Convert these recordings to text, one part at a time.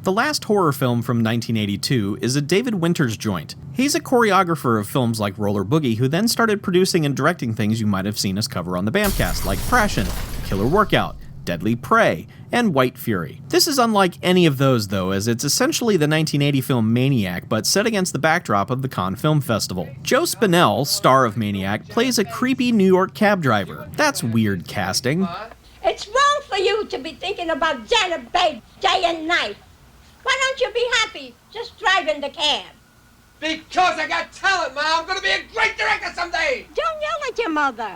The last horror film from 1982 is a David Winters joint. He's a choreographer of films like Roller Boogie, who then started producing and directing things you might have seen us cover on the Bamcast, like Thrashin', Killer Workout, Deadly Prey, and White Fury. This is unlike any of those, though, as it's essentially the 1980 film Maniac, but set against the backdrop of the Cannes Film Festival. Joe Spinell, star of Maniac, plays a creepy New York cab driver. That's weird casting. It's wrong for you to be thinking about Janet Bates day and night. Why don't you be happy just driving the cab? Because I got talent, Ma. I'm gonna be a great director someday. Don't yell at your mother.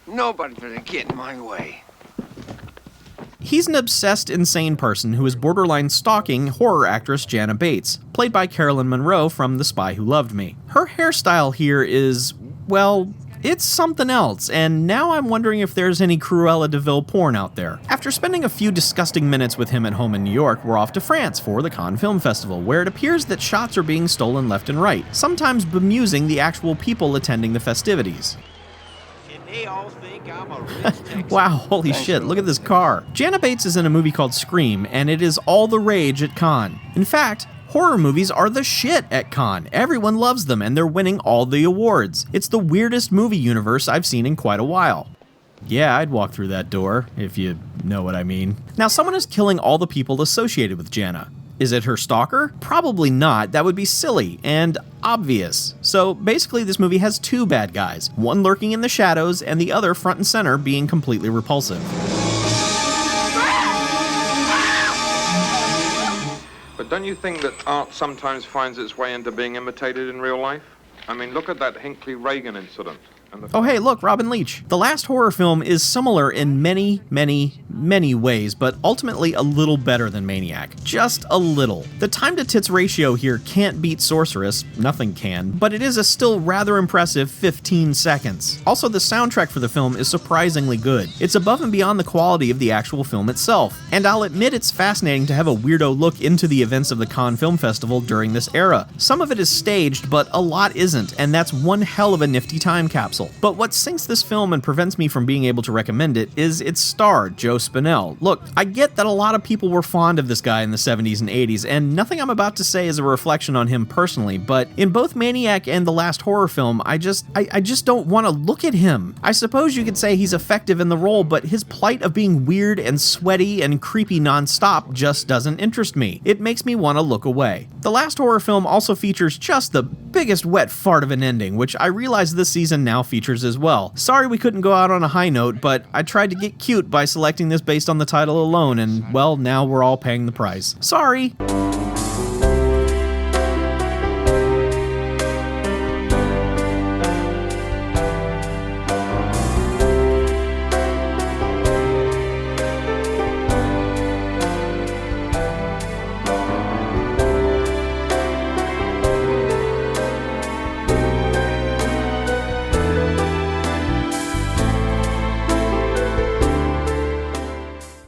Nobody's gonna get in my way. He's an obsessed, insane person who is borderline stalking horror actress Jana Bates, played by Carolyn Monroe from The Spy Who Loved Me. Her hairstyle here is, well, it's something else, and now I'm wondering if there's any Cruella de Vil porn out there. After spending a few disgusting minutes with him at home in New York, we're off to France for the Cannes Film Festival, where it appears that shots are being stolen left and right, sometimes bemusing the actual people attending the festivities. They all think I'm a rich Texan. Wow, holy shit, look at this car. Jana Bates is in a movie called Scream, and it is all the rage at Cannes. In fact, horror movies are the shit at Cannes. Everyone loves them, and they're winning all the awards. It's the weirdest movie universe I've seen in quite a while. Yeah, I'd walk through that door, if you know what I mean. Now, someone is killing all the people associated with Jana. Is it her stalker? Probably not. That would be silly and obvious. So basically this movie has two bad guys, one lurking in the shadows and the other front and center being completely repulsive. But don't you think that art sometimes finds its way into being imitated in real life? I mean, look at that Hinckley-Reagan incident. Oh hey, look, Robin Leach. The last horror film is similar in many ways, but ultimately a little better than Maniac. Just a little. The time to tits ratio here can't beat Sorceress, nothing can, but it is a still rather impressive 15 seconds. Also, the soundtrack for the film is surprisingly good. It's above and beyond the quality of the actual film itself, and I'll admit it's fascinating to have a weirdo look into the events of the Cannes Film Festival during this era. Some of it is staged, but a lot isn't, and that's one hell of a nifty time capsule. But what sinks this film and prevents me from being able to recommend it is its star, Joe Spinell. Look, I get that a lot of people were fond of this guy in the 70s and 80s, and nothing I'm about to say is a reflection on him personally, but in both Maniac and the last horror film, I just don't want to look at him. I suppose you could say he's effective in the role, but his plight of being weird and sweaty and creepy nonstop just doesn't interest me. It makes me want to look away. The last horror film also features just the biggest wet fart of an ending, which I realize this season now features as well. Sorry we couldn't go out on a high note, but I tried to get cute by selecting this based on the title alone, and well, now we're all paying the price. Sorry!